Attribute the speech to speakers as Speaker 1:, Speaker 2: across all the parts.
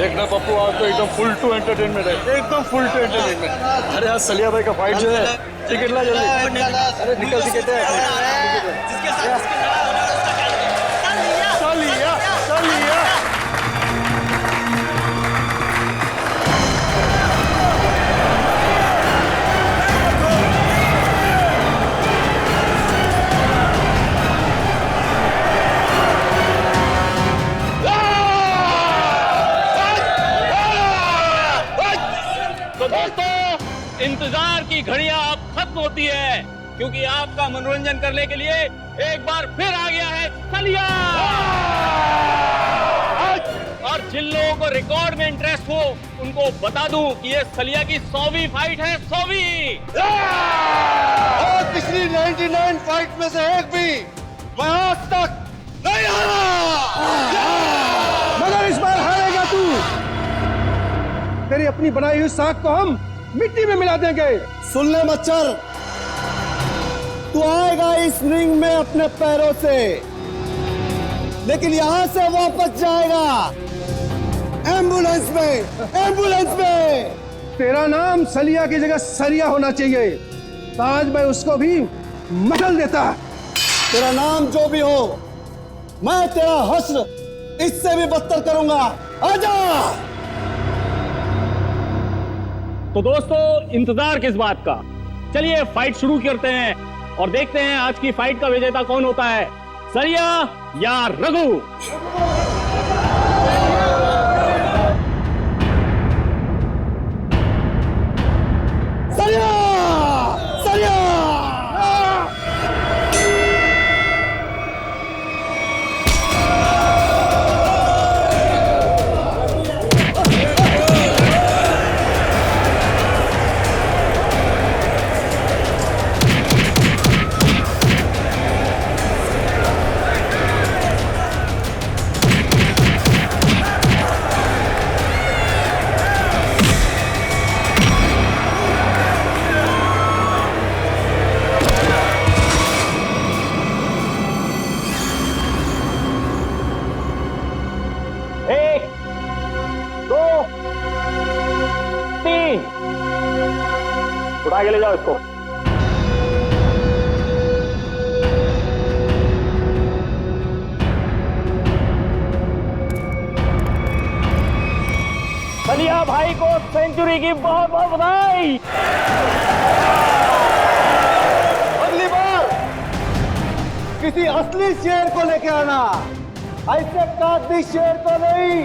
Speaker 1: देखना पप्पू, आज तो एकदम फुल टू एंटरटेनमेंट है, एकदम फुल टू एंटरटेनमेंट। अरे आज सलिया भाई का फाइट जो है, टिकट ला जल्दी। अरे निकल टिकट है। सलिया सलिया
Speaker 2: इंतजार की घड़ियां अब खत्म होती है, क्योंकि आपका मनोरंजन करने के लिए एक बार फिर आ गया है सलिया। और जिन लोगों को रिकॉर्ड में इंटरेस्ट हो उनको बता दूं कि ये सलिया की 100वीं फाइट है, 100वीं।
Speaker 1: और पिछली 99 फाइट में से एक भी मैं आज तक नहीं हारा,
Speaker 3: मगर इस बार हारेगा तू। तेरी अपनी बनाई हुई साख को हम मिट्टी में मिला देंगे।
Speaker 4: सुन ले मच्छर, तू आएगा इस रिंग में अपने पैरों से, लेकिन यहां से वापस जाएगा एम्बुलेंस में, एम्बुलेंस में।
Speaker 3: तेरा नाम सलिया की जगह सरिया होना चाहिए, तो आज मैं उसको भी मसल देता।
Speaker 4: तेरा नाम जो भी हो, मैं तेरा हश्र इससे भी बदतर करूंगा। आजा।
Speaker 2: तो दोस्तों, इंतजार किस बात का, चलिए फाइट शुरू करते हैं और देखते हैं आज की फाइट का विजेता कौन होता है, सलिया या रघु।
Speaker 4: सलिया, सलिया।
Speaker 2: उठा के ले जाओ इसको। सलिया भाई को सेंचुरी की बहुत बहुत बधाई।
Speaker 4: अगली बार किसी असली शेर को लेके आना, ऐसे काती शेर को नहीं।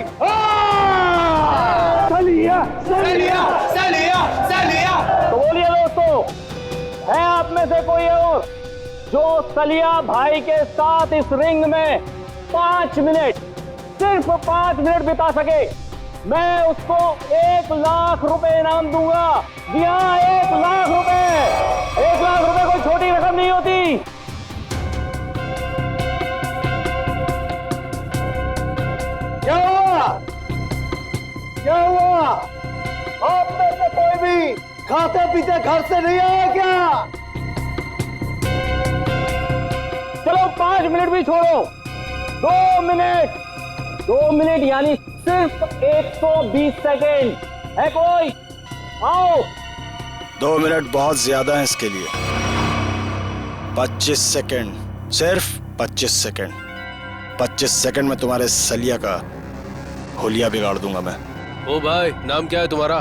Speaker 3: सलिया
Speaker 1: सलिया सलिया सलिया।
Speaker 2: तो बोलिए दोस्तों, है आप में से कोई और जो सलिया भाई के साथ इस रिंग में 5 मिनट, सिर्फ 5 मिनट बिता सके? मैं उसको 1 लाख रुपए इनाम दूंगा। जी हाँ, 1 लाख रुपए। 1 लाख रुपए कोई छोटी रकम नहीं होती।
Speaker 4: क्या हुआ? क्या हुआ? आप में से कोई भी खाते पीते घर से नहीं आया क्या?
Speaker 2: चलो 5 मिनट भी छोड़ो, 2 मिनट। 2 मिनट यानी सिर्फ 120 सेकेंड। है कोई? आओ।
Speaker 5: 2 मिनट बहुत ज्यादा है इसके लिए। 25 सेकेंड, सिर्फ 25 सेकेंड। 25 सेकेंड में तुम्हारे सलिया का होलिया बिगाड़ दूंगा मैं।
Speaker 6: ओ भाई, नाम क्या है तुम्हारा?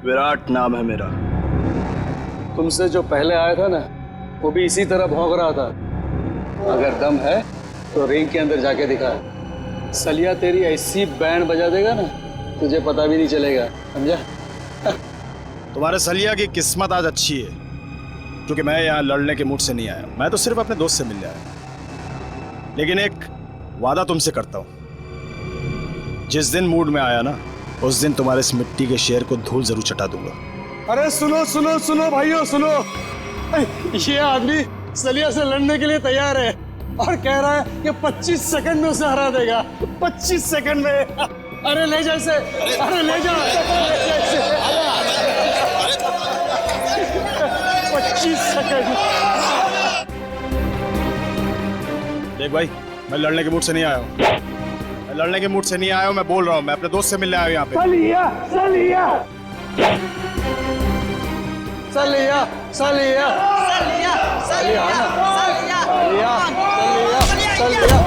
Speaker 5: विराट नाम है मेरा।
Speaker 1: तुमसे जो पहले आया था ना, वो भी इसी तरह भौंक रहा था। अगर दम है तो रिंग के अंदर जाके दिखा। सलिया तेरी ऐसी बैंड बजा देगा ना, तुझे पता भी नहीं चलेगा, समझा?
Speaker 5: तुम्हारे सलिया की किस्मत आज अच्छी है, क्योंकि मैं यहाँ लड़ने के मूड से नहीं आया। मैं तो सिर्फ अपने दोस्त से मिलने आया। लेकिन एक वादा तुमसे करता हूँ, जिस दिन मूड में आया ना, उस दिन तुम्हारे इस मिट्टी के शेर को धूल जरूर चटा दूंगा।
Speaker 1: अरे सुनो सुनो सुनो भाइयों, सुनो। ये आदमी सलिया से लड़ने के लिए तैयार है और कह रहा है कि 25 सेकंड में उसे हरा देगा। 25 सेकंड में। अरे ले जा इसे, अरे ले जा। 25 सेकंड।
Speaker 5: देख भाई, मैं लड़ने के मूड से नहीं आया हूँ। मैं लड़ने के मूड से नहीं आया हूँ, मैं बोल रहा हूँ, मैं अपने दोस्त से मिलने आया हूँ यहाँ पे।
Speaker 2: सलिया सलिया
Speaker 1: सलिया सलिया सलिया सलिया।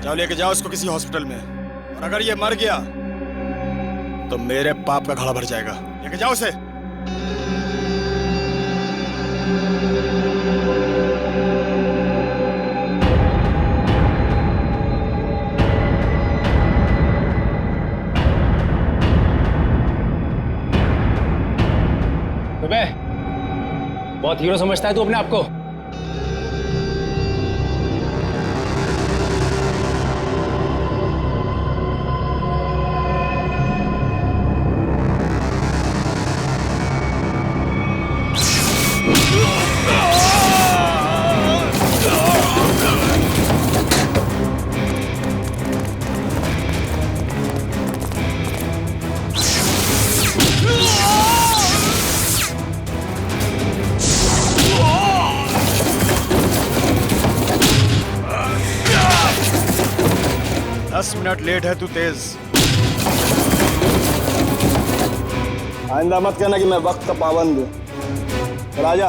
Speaker 5: जाओ लेके जाओ इसको किसी हॉस्पिटल में, और अगर ये मर गया तो मेरे पाप का घड़ा भर जाएगा। लेके जाओ इसे।
Speaker 2: बहुत हीरो समझता है तू अपने आप को।
Speaker 5: मिनट लेट है तू तेज।
Speaker 4: आइंदा मत कहना कि मैं वक्त का पाबंद हूं। चल आजा।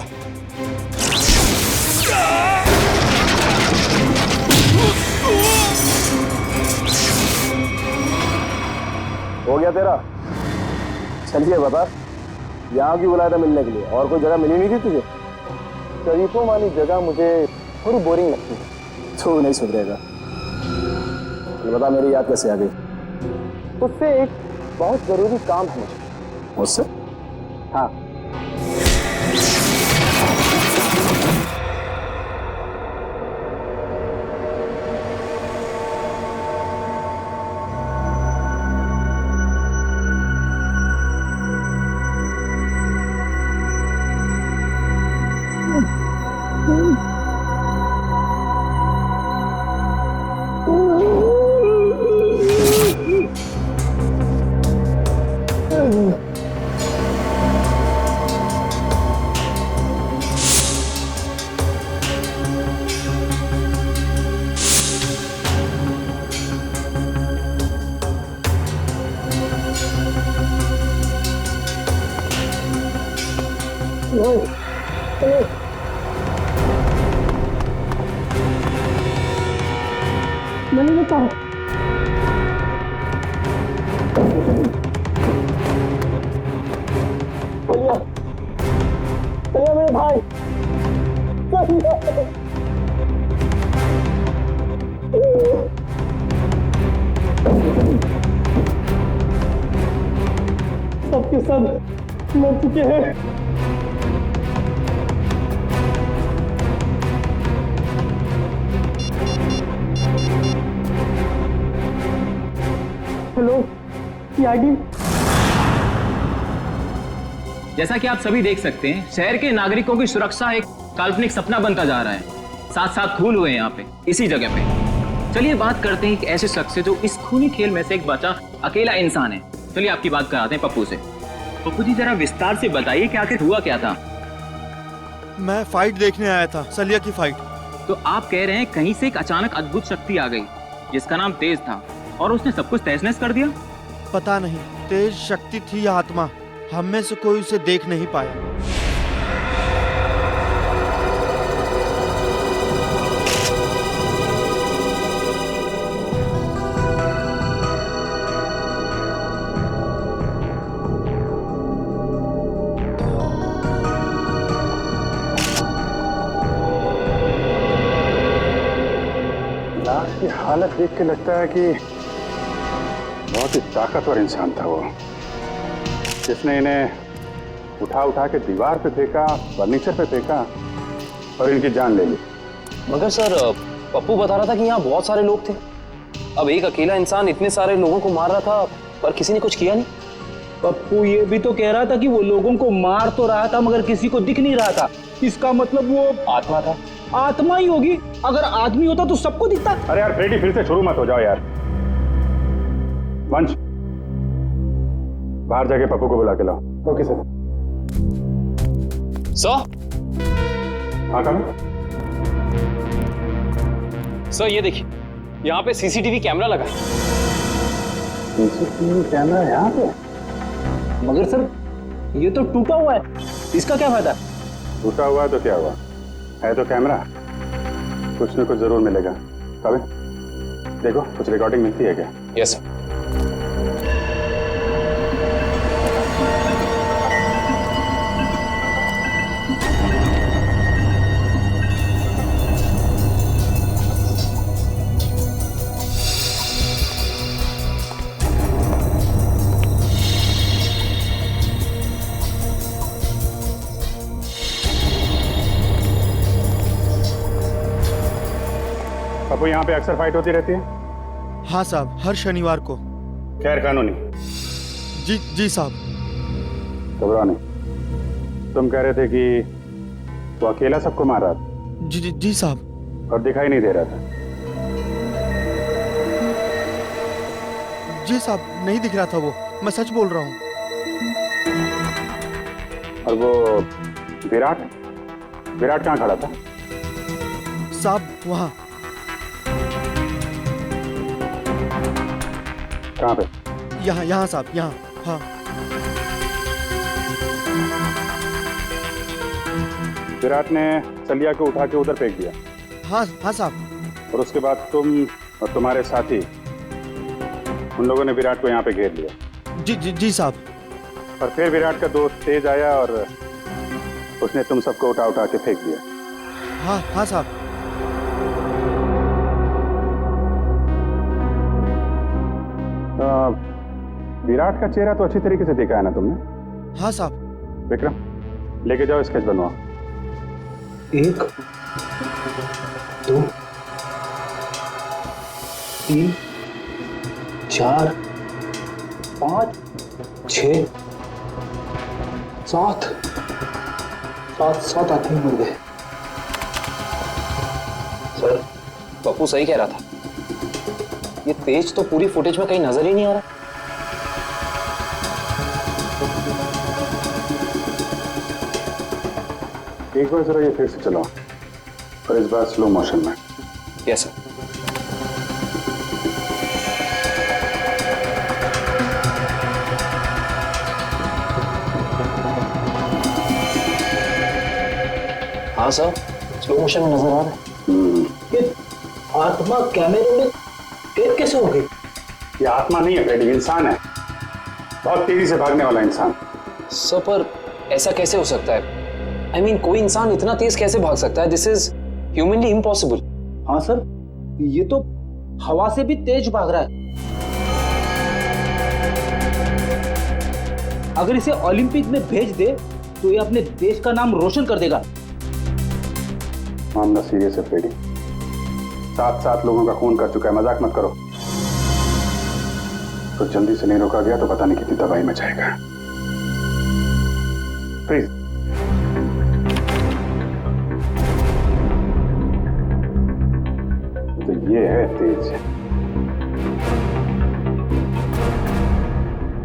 Speaker 4: हो गया तेरा? चलिए बता, यहाँ क्यों बुलाया था मिलने के लिए? और कोई जगह मिली नहीं थी तुझे? शरीफों वाली जगह मुझे थोड़ी बोरिंग लगती है। तू नहीं सुधरेगा। बता मेरी याद कैसे आ गई? तुझसे एक बहुत जरूरी काम है मुझे। मुझसे? हाँ।
Speaker 7: नहीं बताओ। चलिए मेरे भाई, सबके सब मर चुके हैं। सीआईडी।
Speaker 2: जैसा कि आप सभी देख सकते हैं, शहर के नागरिकों की सुरक्षा एक काल्पनिक सपना बनता जा रहा है। साथ साथ खून हुए हैं यहाँ पे, इसी जगह पे। चलिए बात करते हैं एक ऐसे शख्स से जो इस खूनी खेल में से एक बचा अकेला इंसान है। चलिए आपकी बात कराते हैं पप्पू से। पप्पू जी जरा विस्तार से बताइए कि आखिर हुआ क्या था।
Speaker 8: मैं फाइट देखने आया था, सलिया की फाइट।
Speaker 2: तो आप कह रहे हैं कहीं से एक अचानक अद्भुत शक्ति आ गई जिसका नाम तेज था और उसने सब कुछ तहस नहस कर दिया?
Speaker 8: पता नहीं तेज शक्ति थी या आत्मा, हम में से कोई उसे देख नहीं पाया।
Speaker 9: लाश की हालत देख के लगता है कि बहुत ही ताकतवर इंसान था वो, जिसने इन्हें उठा उठा के दीवार पे फेंका, फर्नीचर पे फेंका और इनकी जान ले ली।
Speaker 6: मगर सर पप्पू बता रहा था कि यहाँ बहुत सारे लोग थे। अब एक अकेला इंसान इतने सारे लोगों को मार रहा था पर किसी ने कुछ किया नहीं।
Speaker 2: पप्पू ये भी तो कह रहा था कि वो लोगों को मार तो रहा था मगर किसी को दिख नहीं रहा था। इसका मतलब वो
Speaker 6: आत्मा था।
Speaker 2: आत्मा ही होगी। अगर आदमी होता तो सबको दिखता।
Speaker 9: अरे यार फ्रेडी, फिर से शुरू मत हो जाओ यार। वंश, बाहर जाके पप्पू को बुला के लाओ। Okay sir. हाँ कम।
Speaker 6: सर ये देखिए, यहाँ पे सीसीटीवी कैमरा लगा है।
Speaker 9: सीसीटीवी कैमरा यहाँ पे?
Speaker 2: मगर सर ये तो टूटा हुआ है, इसका क्या फायदा?
Speaker 9: टूटा हुआ है तो क्या हुआ, है तो कैमरा, कुछ न कुछ जरूर मिलेगा। कभी देखो कुछ रिकॉर्डिंग मिलती है क्या?
Speaker 6: Yes sir.
Speaker 9: पप्पू, यहाँ पे अक्सर फाइट होती रहती है?
Speaker 8: हाँ साहब, हर शनिवार को।
Speaker 9: खैर कानूनी?
Speaker 8: जी साहब।
Speaker 9: घबराओ नहीं। तुम कह रहे थे कि वो अकेला सबको मार रहा था?
Speaker 8: जी साहब।
Speaker 9: और दिखाई नहीं दे रहा था?
Speaker 8: जी साहब, नहीं दिख रहा था वो, मैं सच बोल रहा हूँ।
Speaker 9: और वो विराट कहाँ खड़ा था?
Speaker 8: साहब वहाँ।
Speaker 9: कहाँ पे?
Speaker 8: यहाँ साहब, यहाँ। हाँ।
Speaker 9: विराट ने सलिया को उठा के उधर फेंक दिया?
Speaker 8: हाँ साहब।
Speaker 9: और उसके बाद तुम और तुम्हारे साथी, उन लोगों ने विराट को यहाँ पे घेर लिया?
Speaker 8: जी साहब।
Speaker 9: और फिर विराट का दोस्त तेज आया और उसने तुम सबको उठा उठा के फेंक दिया?
Speaker 8: हाँ साहब।
Speaker 9: विराट का चेहरा तो अच्छी तरीके से देखा है ना तुमने?
Speaker 8: हाँ साहब।
Speaker 9: विक्रम, लेके जाओ, स्केच बनवाओ।
Speaker 6: 1 2 3 4 5 6 7 आदमी मर गए। सर पप्पू सही कह रहा था, ये तेज तो पूरी फुटेज में कहीं नजर ही नहीं आ रहा।
Speaker 9: एक बार जरा ये फिर से चलाओ, और इस बार स्लो मोशन में।
Speaker 6: Yes sir. हाँ सर, स्लो मोशन में नजर आ रहा है।
Speaker 2: ये आत्मा कैमरे में कैद कैसे हो गई?
Speaker 9: ये आत्मा नहीं है फ्रेडी, इंसान है, बहुत तेजी से भागने वाला इंसान।
Speaker 6: सर पर ऐसा कैसे हो सकता है? I mean, कोई इंसान इतना तेज कैसे भाग सकता है? This is humanly impossible.
Speaker 2: हाँ सर, ये तो हवा से भी तेज भाग रहा है। अगर इसे ओलंपिक में भेज दे तो ये अपने देश का नाम रोशन कर देगा।
Speaker 9: मामला सीरियस है फ्रेडी, 7 लोगों का खून कर चुका है, मजाक मत करो। तो जल्दी से नहीं रोका गया तो पता नहीं कितनी तबाही मचाएगा। प्लीज। तो ये है तेज,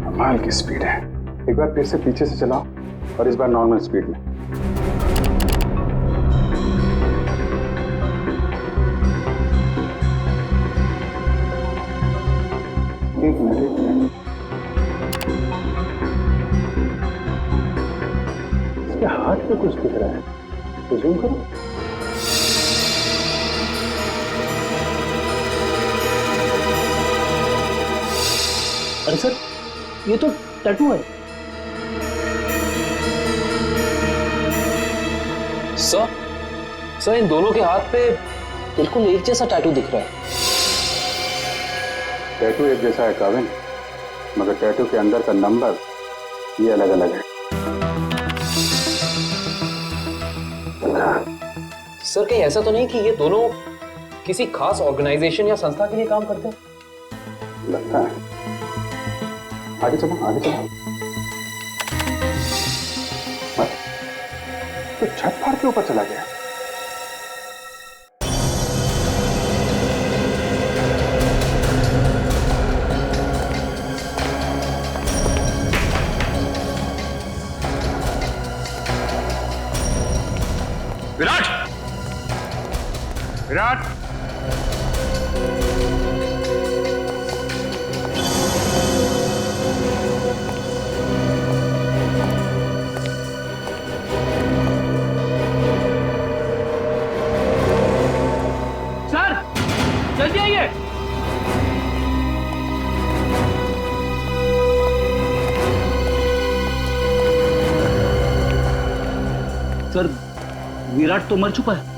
Speaker 9: कमाल की स्पीड है। एक बार फिर से पीछे से चलाओ और इस बार नॉर्मल स्पीड में। एक मिनट। इसके हाथ पे कुछ दिख रहा है, तो जूम करो।
Speaker 2: अरे सर, ये तो टैटू है।
Speaker 6: सर इन दोनों के हाथ पे बिल्कुल एक जैसा टैटू दिख रहा है।
Speaker 9: टैटू एक जैसा है काविन, मगर टैटू के अंदर का नंबर ये अलग अलग है।
Speaker 6: सर कहीं ऐसा तो नहीं कि ये दोनों किसी खास ऑर्गेनाइजेशन या संस्था के लिए काम करते हैं?
Speaker 9: लगता है। आगे चलो, आगे चलो। तो छत फाड़ के ऊपर चला गया।
Speaker 5: विराट! विराट!
Speaker 2: सर, जल्दी आइए। सर, विराट तो मर चुका है।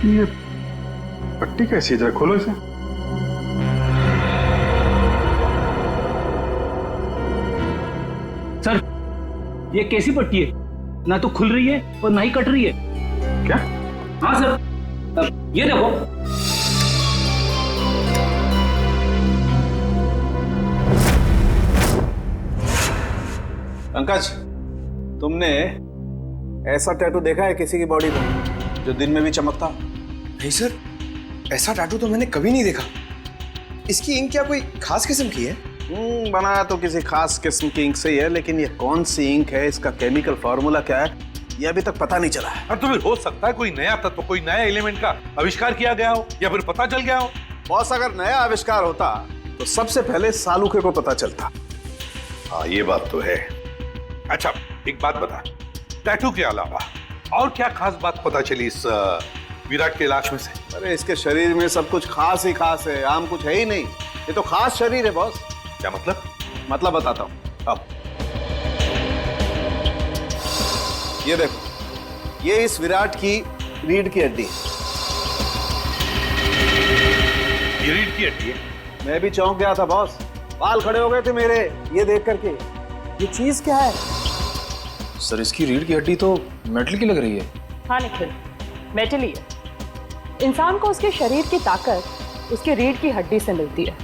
Speaker 9: ये पट्टी कैसी है? जरा खोलो इसे।
Speaker 2: सर, ये कैसी पट्टी है? ना तो खुल रही है और ना ही कट रही है।
Speaker 9: क्या?
Speaker 2: हाँ सर, ये देखो।
Speaker 1: पंकज, तुमने ऐसा टैटू देखा है किसी की बॉडी पर जो दिन में भी चमकता?
Speaker 3: नहीं सर, ऐसा टैटू तो मैंने कभी नहीं देखा। इसकी इंक क्या कोई खास किस्म की है?
Speaker 1: बनाया तो किसी खास किस्म की इंक से ही है, लेकिन ये कौन सी इंक है, इसका केमिकल फॉर्मूला क्या है, ये अभी तक पता नहीं चला है।
Speaker 10: और तो फिर हो सकता है कोई नया तत्व, कोई नया एलिमेंट का आविष्कार किया गया हो या फिर पता चल गया हो।
Speaker 1: बॉस, अगर नया आविष्कार होता तो सबसे पहले सालूके को पता चलता।
Speaker 10: हाँ, ये बात तो है। अच्छा, एक बात बता, टैटू के अलावा और क्या खास बात पता चली इस विराट के लाश में से?
Speaker 1: अरे इसके शरीर में सब कुछ खास ही खास है, आम कुछ है ही नहीं। ये तो खास शरीर है बॉस।
Speaker 10: क्या मतलब?
Speaker 1: मतलब बताता हूँ। अब ये देखो, ये इस विराट की रीढ़ की हड्डी है।
Speaker 10: ये रीढ़ की हड्डी है?
Speaker 1: मैं भी चौंक गया था बॉस, बाल खड़े हो गए थे मेरे ये देख करके। ये चीज क्या है?
Speaker 6: सर इसकी रीढ़ की हड्डी तो मेटल की लग रही है।
Speaker 11: हाँ निखिल, मेटल ही है। इंसान को उसके शरीर की ताकत उसके रीढ़ की हड्डी से मिलती है।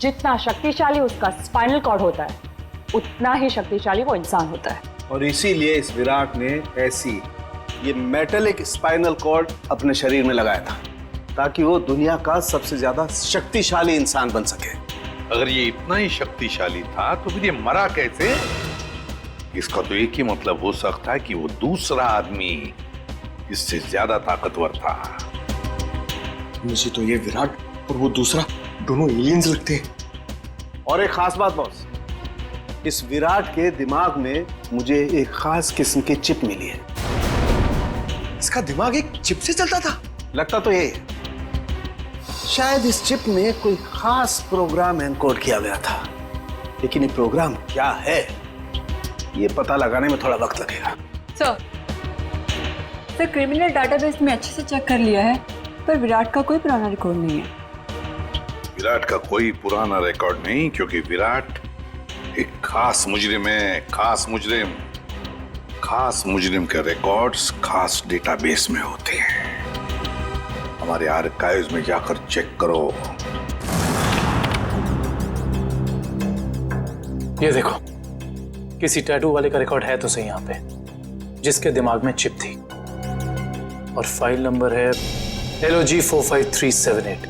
Speaker 11: जितना शक्तिशाली उसका स्पाइनल कॉर्ड होता है, उतना ही शक्तिशाली वो इंसान होता है।
Speaker 1: और इसीलिए इस विराट ने ऐसी ये मेटेलिक स्पाइनल कॉर्ड अपने शरीर में लगाया था, ताकि वो दुनिया का सबसे ज्यादा शक्तिशाली इंसान बन सके।
Speaker 10: अगर ये इतना ही शक्तिशाली था तो फिर ये मरा कैसे? इसका तो एक ही मतलब हो सकता है कि वो दूसरा आदमी इससे ज्यादा ताकतवर था।
Speaker 3: मुझे तो ये विराट और वो दूसरा दोनों एलियंस लगते हैं।
Speaker 1: और एक खास बात बॉस, इस विराट के दिमाग में मुझे एक खास किस्म की चिप मिली है।
Speaker 3: इसका दिमाग एक चिप से चलता था?
Speaker 1: लगता तो ये शायद इस चिप में कोई खास प्रोग्राम एनकोड किया गया था, लेकिन ये प्रोग्राम क्या है ये पता लगाने में थोड़ा वक्त लगेगा।
Speaker 11: सर क्रिमिनल डाटाबेस में अच्छे से चेक कर लिया है, पर विराट का कोई पुराना रिकॉर्ड नहीं है।
Speaker 10: विराट का कोई पुराना रिकॉर्ड नहीं, क्योंकि विराट एक खास मुजरिम है। खास मुजरिम, खास मुजरिम के रिकॉर्ड्स खास डेटाबेस में होते हैं। हमारे आर्काइव्स में जाकर चेक करो।
Speaker 12: ये देखो, किसी टैटू वाले का रिकॉर्ड है तो सही यहाँ पे, जिसके दिमाग में चिप थी, और फाइल नंबर है LOG 45378।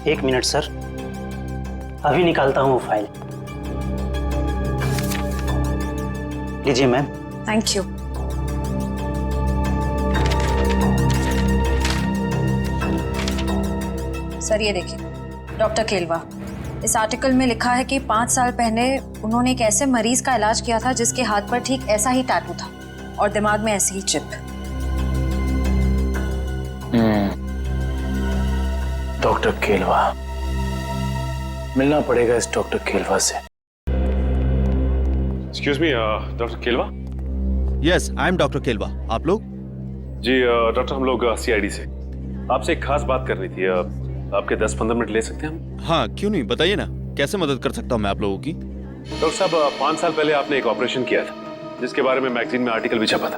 Speaker 13: 1 मिनट सर, अभी निकालता हूँ वो फाइल। लीजिए मैम।
Speaker 11: Thank you.
Speaker 14: सर ये देखिए, डॉक्टर केलवा, इस आर्टिकल में लिखा है कि 5 साल पहले उन्होंने एक ऐसे मरीज का इलाज किया था जिसके हाथ पर ठीक ऐसा ही टैटू था और दिमाग में ऐसी ही चिप।
Speaker 12: डॉक्टर केलवा, मिलना पड़ेगा इस डॉक्टर केलवा से।
Speaker 15: Excuse me, doctor Kelwa.
Speaker 8: Yes, I am doctor Kelwa. आप लोग?
Speaker 15: जी डॉक्टर, हम लोग CID से आपसे एक खास बात करनी थी। आपके 10-15 मिनट ले सकते हैं हम?
Speaker 8: हाँ, क्यों नहीं, बताइए ना, कैसे मदद कर सकता हूँ मैं आप लोगों की?
Speaker 15: डॉक्टर साहब, 5 साल पहले आपने एक ऑपरेशन किया था जिसके बारे में मैगजीन में आर्टिकल भी छपा था।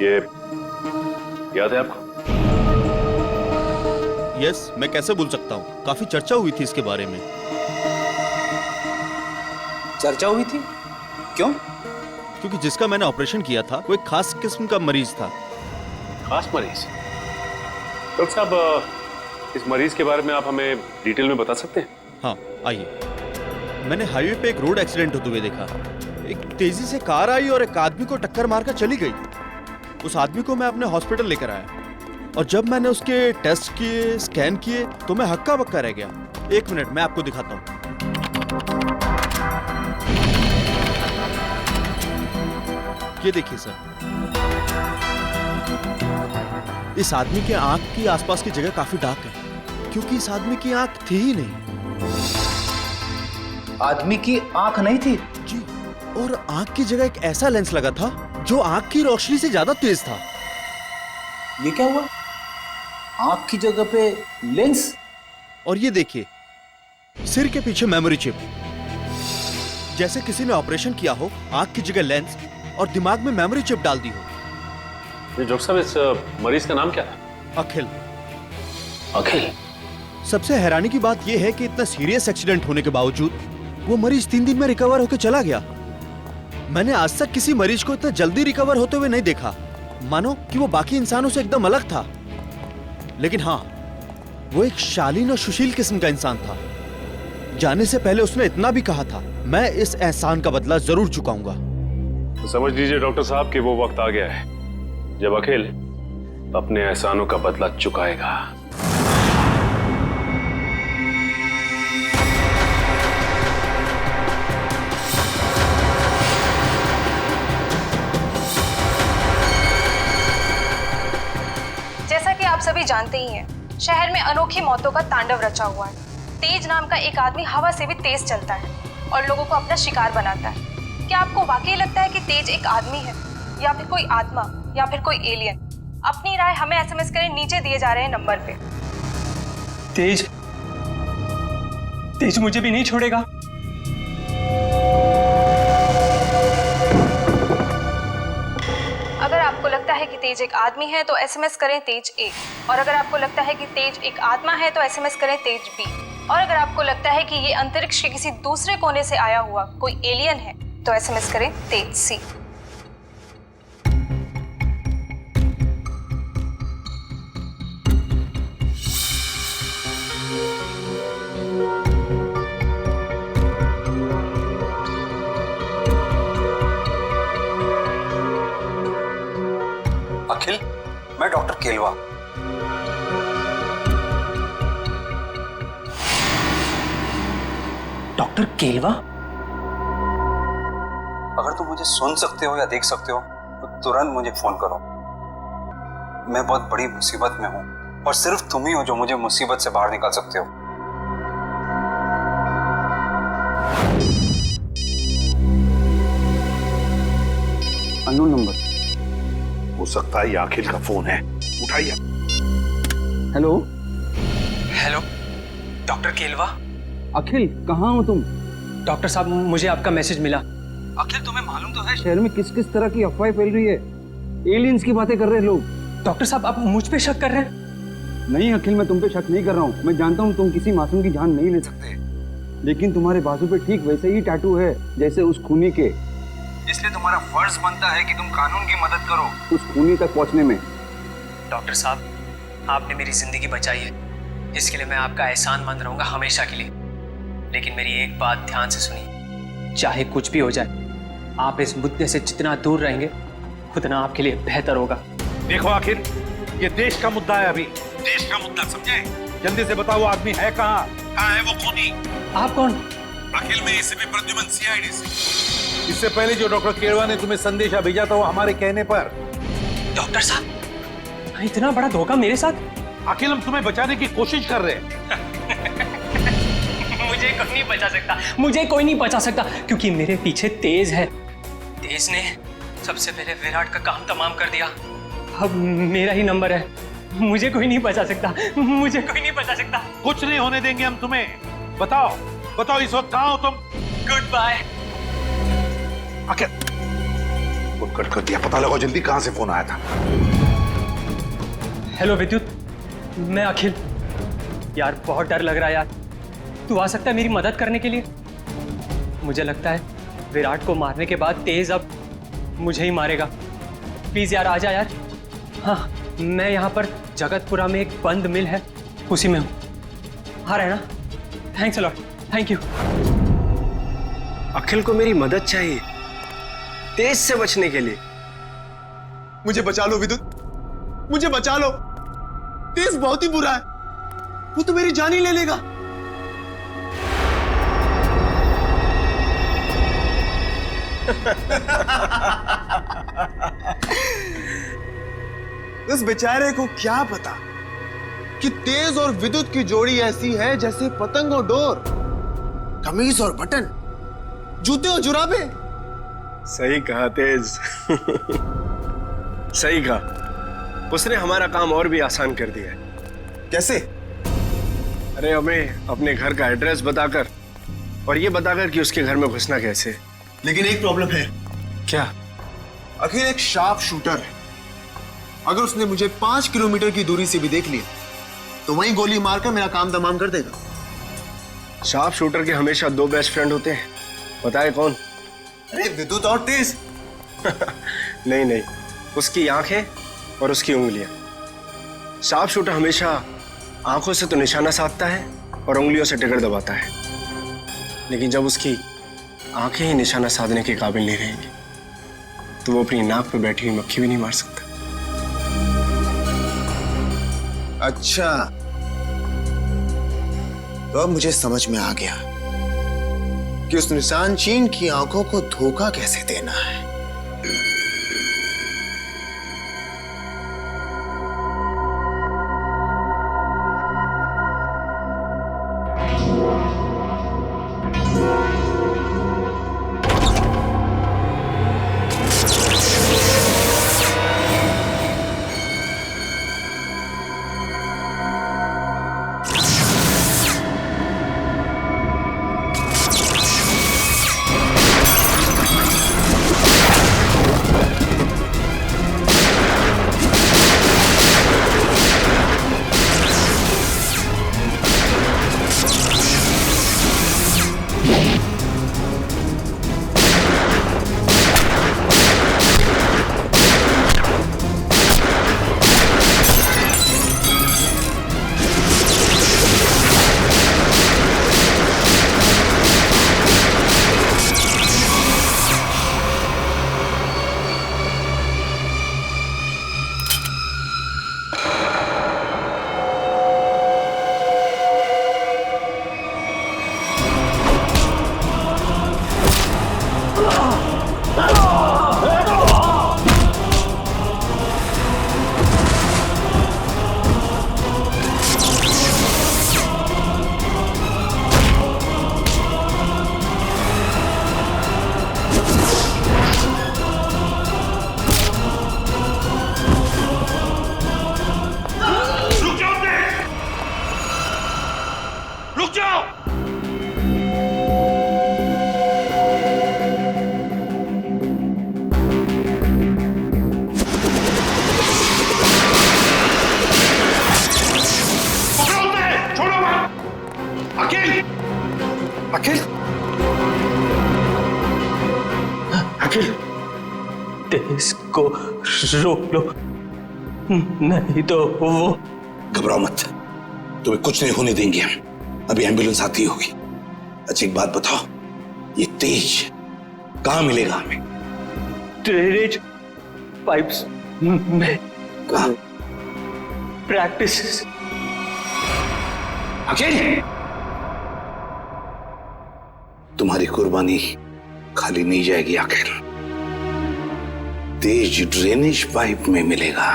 Speaker 15: ये याद है आपको?
Speaker 8: यस, मैं कैसे भूल सकता हूँ, काफी चर्चा हुई थी इसके बारे में।
Speaker 6: चर्चा हुई थी? क्यों?
Speaker 8: क्योंकि जिसका मैंने ऑपरेशन किया था वो एक खास किस्म का मरीज था।
Speaker 15: खास मरीज? डॉक्टर साहब, इस मरीज के बारे में आप हमें डिटेल में बता सकते हैं?
Speaker 8: हाँ, आइए। मैंने हाईवे पे एक रोड एक्सीडेंट होते हुए देखा। एक तेजी से कार आई और एक आदमी को टक्कर मारकर चली गई। उस आदमी को मैं अपने हॉस्पिटल लेकर आया, और जब मैंने उसके टेस्ट किए, स्कैन किए, तो मैं हक्का बक्का रह गया। 1 मिनट, मैं आपको दिखाता हूँ। ये देखिए सर, इस आदमी के आंख की आसपास की जगह काफी डार्क है, क्योंकि इस आदमी की आंख थी ही नहीं।
Speaker 6: आदमी की आंख नहीं थी?
Speaker 8: जी, और आंख की जगह एक ऐसा लेंस लगा था जो आंख की रोशनी से ज्यादा तेज था।
Speaker 6: ये क्या हुआ? आंख की जगह पे लेंस?
Speaker 8: और ये देखिए, सिर के पीछे मेमोरी चिप, जैसे किसी ने ऑपरेशन किया हो, आंख की जगह लेंस और दिमाग में मेमोरी चिप डाल दी हो।
Speaker 15: डॉक्टर साहब, इस मरीज का नाम क्या था?
Speaker 8: अखिल।
Speaker 6: अखिल?
Speaker 8: सबसे हैरानी की बात यह है कि इतना सीरियस एक्सीडेंट होने के बावजूद वो मरीज 3 दिन में रिकवर होकर चला गया। मैंने आज तक किसी मरीज को इतना जल्दी रिकवर होते हुए नहीं देखा, मानो कि वो बाकी इंसानों से एकदम अलग था। लेकिन हाँ, वो एक शालीन और सुशील किस्म का इंसान था। जाने से पहले उसने इतना भी कहा था, मैं इस एहसान का बदला जरूर चुकाऊंगा।
Speaker 15: तो समझ लीजिए डॉक्टर साहब कि वो वक्त आ गया है जब अखिल अपने एहसानों का बदला चुकाएगा।
Speaker 14: जैसा कि आप सभी जानते ही हैं, शहर में अनोखी मौतों का तांडव रचा हुआ है। तेज नाम का एक आदमी हवा से भी तेज चलता है और लोगों को अपना शिकार बनाता है। क्या आपको वाकई लगता है कि तेज एक आदमी है, या फिर कोई आत्मा, या फिर कोई एलियन? अपनी राय हमें SMS करें, नीचे दिए जा रहे हैं नंबर पे।
Speaker 2: तेज मुझे भी नहीं छोड़ेगा।
Speaker 14: अगर आपको लगता है कि तेज एक आदमी है तो SMS करें तेज A, और अगर आपको लगता है कि तेज एक आत्मा है तो SMS करें तेज B, और अगर आपको लगता है कि ये अंतरिक्ष के किसी दूसरे कोने से आया हुआ कोई एलियन है तो SMS करें तेज C।
Speaker 6: अखिल, मैं डॉक्टर केलवा। डॉक्टर केलवा? अगर तुम मुझे सुन सकते हो या देख सकते हो तो तुरंत मुझे फोन करो। मैं बहुत बड़ी मुसीबत में हूं और सिर्फ तुम ही हो जो मुझे मुसीबत से बाहर निकाल सकते हो।
Speaker 10: अननोन नंबर हो सकता है, ये अखिल का फोन है, उठाइए।
Speaker 1: Hello
Speaker 2: hello, doctor Kelwa?
Speaker 1: Akhil, कहाँ हो तुम?
Speaker 2: डॉक्टर साहब, मुझे आपका मैसेज मिला।
Speaker 6: अखिल तुम्हें मालूम तो है
Speaker 1: शहर में किस किस तरह की अफवाहें फैल रही है। एलियंस की बातें कर रहे हैं लोग।
Speaker 12: डॉक्टर साहब आप मुझ पे शक कर रहे हैं?
Speaker 1: नहीं अखिल, मैं तुम पे शक नहीं कर रहा हूँ। मैं जानता हूँ तुम किसी मासूम की जान नहीं ले सकते, लेकिन तुम्हारे बाजू पे ठीक वैसे ही टैटू है जैसे उस खूनी के।
Speaker 6: इसलिए तुम्हारा फर्ज बनता है कि तुम कानून की मदद करो
Speaker 1: उस खूनी तक पहुँचने में।
Speaker 16: डॉक्टर साहब आपने मेरी जिंदगी बचाई है, इसके लिए मैं आपका एहसानमंद रहूंगा हमेशा के लिए। लेकिन मेरी एक बात ध्यान से सुनिए, चाहे कुछ भी हो जाए, आप इस मुद्दे से जितना दूर रहेंगे उतना आपके लिए बेहतर होगा।
Speaker 10: देखो आखिर ये देश का मुद्दा है, अभी देश का मुद्दा, समझे? जल्दी से बताओ आदमी है कहाँ है वो खूनी?
Speaker 16: आप कौन?
Speaker 10: अखिल में एसीपी प्रद्युमन, सीआईडी से। इससे पहले जो डॉक्टर केरवा ने तुम्हें संदेशा भेजा था वो हमारे कहने पर।
Speaker 16: डॉक्टर साहब इतना बड़ा धोखा मेरे साथ?
Speaker 10: अखिल हम तुम्हें बचाने की कोशिश कर रहे हैं।
Speaker 16: मुझे कोई नहीं बचा सकता, मुझे कोई नहीं बचा सकता, क्योंकि मेरे पीछे तेज है। तेज ने सबसे पहले विराट का काम तमाम कर दिया। अब मेरा ही नंबर है, मुझे कोई नहीं बचा सकता, मुझे कोई नहीं बचा सकता।
Speaker 10: कुछ नहीं होने देंगे हम तुम्हें। बताओ बताओ इस वक्त कहाँ हो तुम?
Speaker 16: Good bye.
Speaker 10: Akhil phone cut कर दिया, पता लगाओ जल्दी कहाँ से फोन आया था।
Speaker 16: हेलो विद्युत, मैं अखिल। यार बहुत डर लग रहा है यार, तू आ सकता है मेरी मदद करने के लिए? मुझे लगता है विराट को मारने के बाद तेज अब मुझे ही मारेगा। प्लीज यार आ जा यार। हाँ मैं यहाँ पर जगतपुरा में एक बंद मिल है उसी में हूँ, आ रहा है ना? Thanks a lot, thank you.
Speaker 4: Akhil को मेरी मदद चाहिए तेज से बचने के लिए। मुझे बचा लो विद्युत, मुझे बचा लो। तेज बहुत ही बुरा है, वो तो मेरी जान ही ले लेगा। उस बेचारे को क्या पता कि तेज और विद्युत की जोड़ी ऐसी है जैसे पतंग और डोर, कमीज और बटन, जूते और जुराबे। सही कहा तेज। सही कहा, उसने हमारा काम और भी आसान कर दिया है। कैसे? अरे हमें अपने घर का एड्रेस बताकर और ये बताकर कि उसके घर में घुसना कैसे। लेकिन एक प्रॉब्लम है। क्या? अखिल एक शार्प शूटर है। अगर उसने मुझे 5 किलोमीटर की दूरी से भी देख लिया तो वहीं गोली मारकर मेरा काम तमाम कर देगा। शार्प शूटर के हमेशा 2 बेस्ट फ्रेंड होते हैं, पता है कौन? अरे विद्युत और तेज। नहीं नहीं, उसकी आंखें और उसकी उंगलियां। शार्प शूटर हमेशा आंखों से तो निशाना साधता है और उंगलियों से ट्रिगर दबाता है, लेकिन जब उसकी आंखें ही निशाना साधने के काबिल नहीं रहेंगी तो वो अपनी नाक पे बैठी हुई मक्खी भी नहीं मार सकता। अच्छा, तो अब मुझे समझ में आ गया कि उस निशान चीन की आंखों को धोखा कैसे देना है।
Speaker 16: अखिल, तेज को रोक लो, नहीं तो वो।
Speaker 10: घबराओ मत, तुम्हें कुछ नहीं होने देंगे हम। अभी एम्बुलेंस आती होगी। अच्छा एक बात बताओ, ये तेज कहाँ मिलेगा हमें?
Speaker 16: ड्रेनेज पाइप्स में।
Speaker 10: कहाँ?
Speaker 16: प्रैक्टिस।
Speaker 10: अखिल, तुम्हारी कुर्बानी खाली नहीं जाएगी अखिल। तेज ड्रेनेज पाइप में मिलेगा।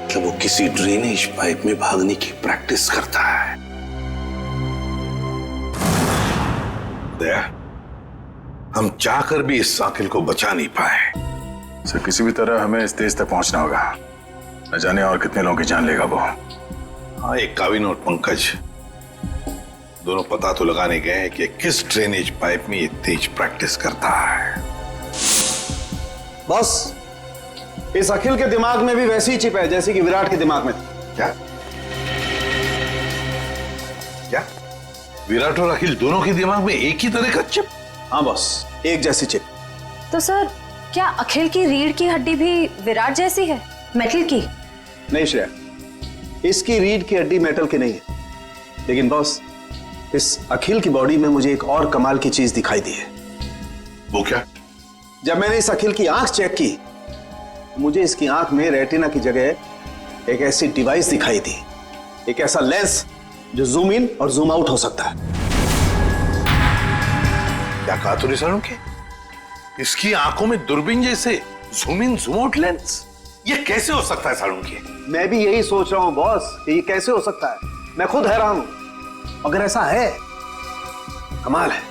Speaker 10: मतलब वो किसी ड्रेनेज पाइप में भागने की प्रैक्टिस करता है। दया, हम चाहकर भी इस साकिल को बचा नहीं पाए।
Speaker 9: सर किसी भी तरह हमें इस तेज तक पहुंचना होगा। न जाने और कितने लोगों की जान लेगा वो।
Speaker 10: हाँ, एक काविन और पंकज दोनों पता तो लगाने गए हैं कि किस ड्रेनेज पाइप में ये तेज प्रैक्टिस करता है।
Speaker 4: बस इस अखिल के दिमाग में भी वैसी ही चिप है जैसी कि विराट के दिमाग में थी।
Speaker 10: क्या? क्या? विराट और अखिल दोनों के दिमाग में एक ही तरह का चिप?
Speaker 4: हाँ बॉस, एक जैसी चिप।
Speaker 14: तो सर, क्या अखिल की रीढ़ की हड्डी भी विराट जैसी है, मेटल की?
Speaker 4: नहीं श्रेया, इसकी रीढ़ की हड्डी मेटल की नहीं है। लेकिन बॉस, इस अखिल की बॉडी में मुझे एक और कमाल की चीज दिखाई दी है।
Speaker 10: वो क्या?
Speaker 4: जब मैंने इस अखिल की आंख चेक की, मुझे इसकी आंख में रेटिना की जगह एक ऐसी डिवाइस दिखाई दी, एक ऐसा लेंस जो जूम इन और जूम आउट हो सकता है।
Speaker 10: क्या कहा तूने सालुंखे? इसकी आंखों में दूरबीन जैसे zoom in zoom out lens? ये कैसे हो सकता है सालुंखे?
Speaker 4: मैं भी यही सोच रहा हूं बॉस, ये कैसे हो सकता है। मैं खुद हैरान हूं। अगर ऐसा है, कमाल है।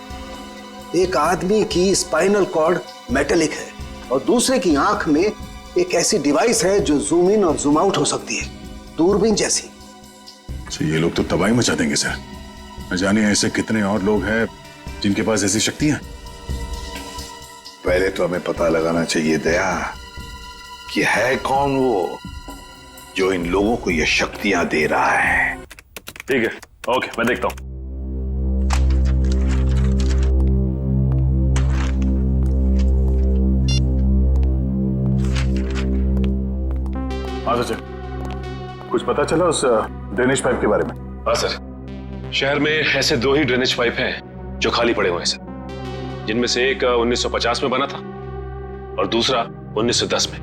Speaker 4: एक आदमी की स्पाइनल कॉर्ड मेटेलिक है और दूसरे की आंख में एक ऐसी डिवाइस है जो जूम इन और जूम आउट हो सकती है, दूरबीन जैसी।
Speaker 9: तो ये लोग तो तबाही मचा देंगे सर। न जाने ऐसे कितने और लोग हैं जिनके पास ऐसी शक्तियां।
Speaker 10: पहले तो हमें पता लगाना चाहिए दया कि है कौन वो जो इन लोगों को ये शक्तियां दे रहा है।
Speaker 15: ठीक है, ओके, मैं देखता हूं।
Speaker 9: हाँ सर, कुछ पता चला उस ड्रेनेज पाइप के बारे में?
Speaker 15: हाँ सर, शहर में ऐसे 2 ही ड्रेनेज पाइप हैं जो खाली पड़े हुए हैं सर, जिनमें से एक 1950 में बना था और दूसरा 1910 में।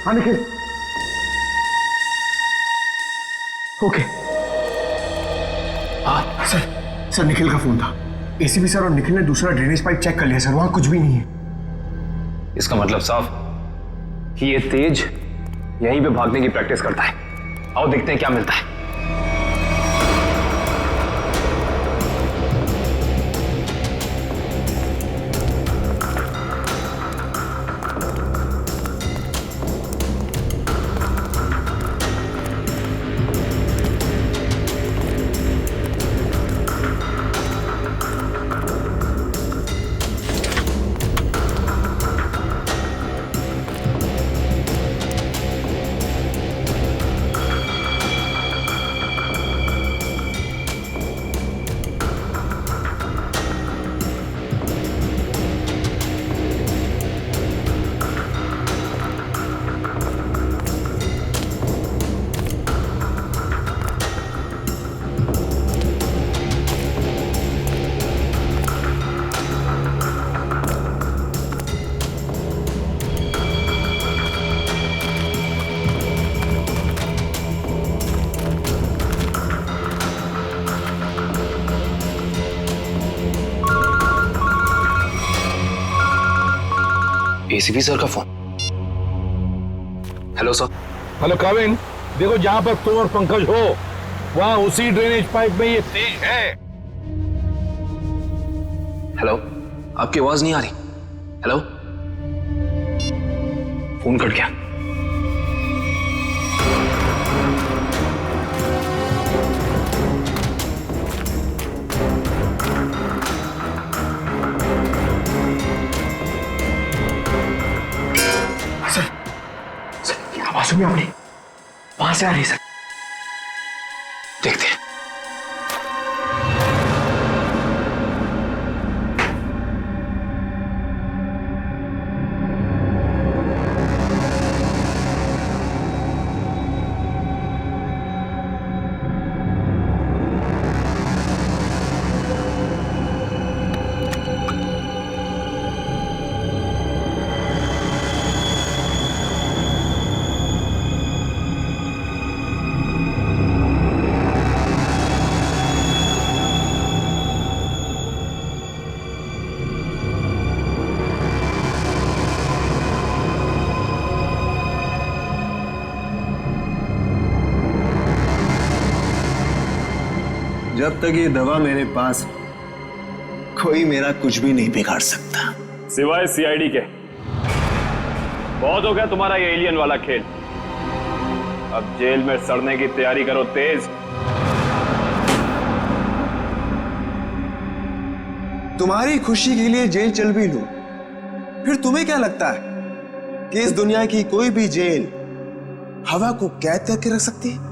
Speaker 3: हाँ निखिल, ओके। हाँ सर, निखिल का फोन था। एसीपी सर और निखिल ने दूसरा ड्रेनेज पाइप चेक कर लिया सर, वहां कुछ भी नहीं है।
Speaker 17: इसका मतलब साफ कि ये तेज यहीं पे भागने की प्रैक्टिस करता है। आओ देखते हैं क्या मिलता है। एसीपी सर का फोन। हेलो सर,
Speaker 10: हेलो काविन, देखो जहां पर तुम और पंकज हो वहां उसी ड्रेनेज पाइप में ये तेज है।
Speaker 17: हेलो, आपकी आवाज नहीं आ रही। हेलो, फोन कट गया। सर, आवाज सुनिए अपनी, वहां से आ रही है सर। देखते हैं।
Speaker 4: जब तक ये दवा मेरे पास है, कोई मेरा कुछ भी नहीं बिगाड़ सकता।
Speaker 18: सिवाय सीआईडी के। बहुत हो गया तुम्हारा ये एलियन वाला खेल। अब जेल में सड़ने की तैयारी करो तेज।
Speaker 4: तुम्हारी खुशी के लिए जेल चल भी लूं, फिर तुम्हें क्या लगता है कि इस दुनिया की कोई भी जेल हवा को कैद करके रख सकती है?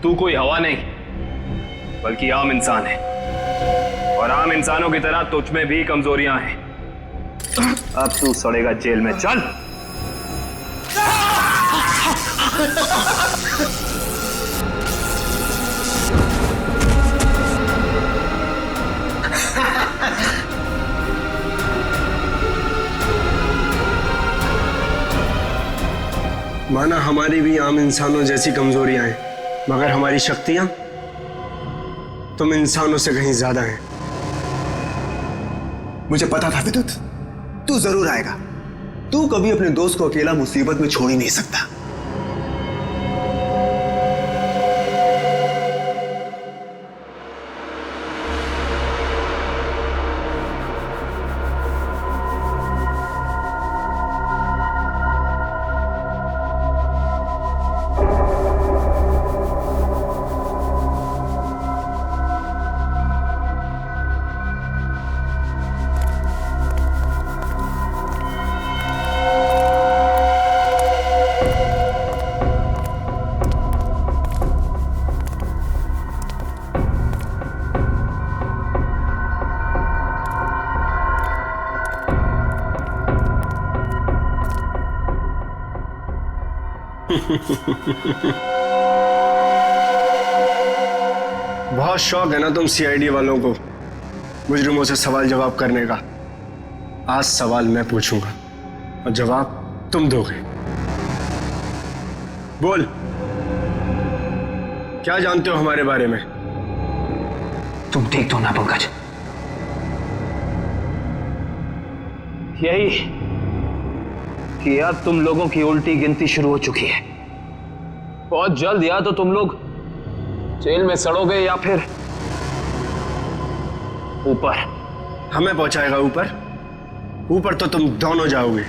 Speaker 17: तू कोई हवा नहीं बल्कि आम इंसान है, और आम इंसानों की तरह तुझ में भी कमजोरियां हैं। अब तू सड़ेगा जेल में। चल।
Speaker 4: माना हमारी भी आम इंसानों जैसी कमजोरियां हैं, मगर हमारी शक्तियां तुम इंसानों से कहीं ज्यादा हैं। मुझे पता था विद्युत, तू जरूर आएगा। तू कभी अपने दोस्त को अकेला मुसीबत में छोड़ ही नहीं सकता।
Speaker 19: बहुत शौक है ना तुम सीआईडी वालों को मुजरिमों से सवाल जवाब करने का। आज सवाल मैं पूछूंगा और जवाब तुम दोगे। बोल, क्या जानते हो हमारे बारे में?
Speaker 17: तुम देख दो ना पंकज, यही कि अब तुम लोगों की उल्टी गिनती शुरू हो चुकी है। बहुत जल्द या तो तुम लोग जेल में सड़ोगे या फिर ऊपर।
Speaker 19: हमें पहुंचाएगा ऊपर? ऊपर तो तुम दोनों जाओगे।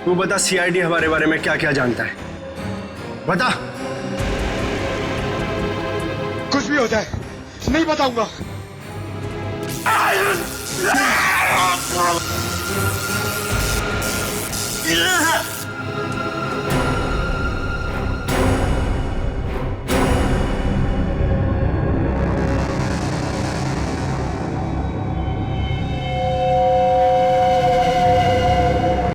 Speaker 19: तू बता सीआईडी हमारे बारे में क्या क्या जानता है? बता।
Speaker 3: कुछ भी हो जाए नहीं बताऊंगा।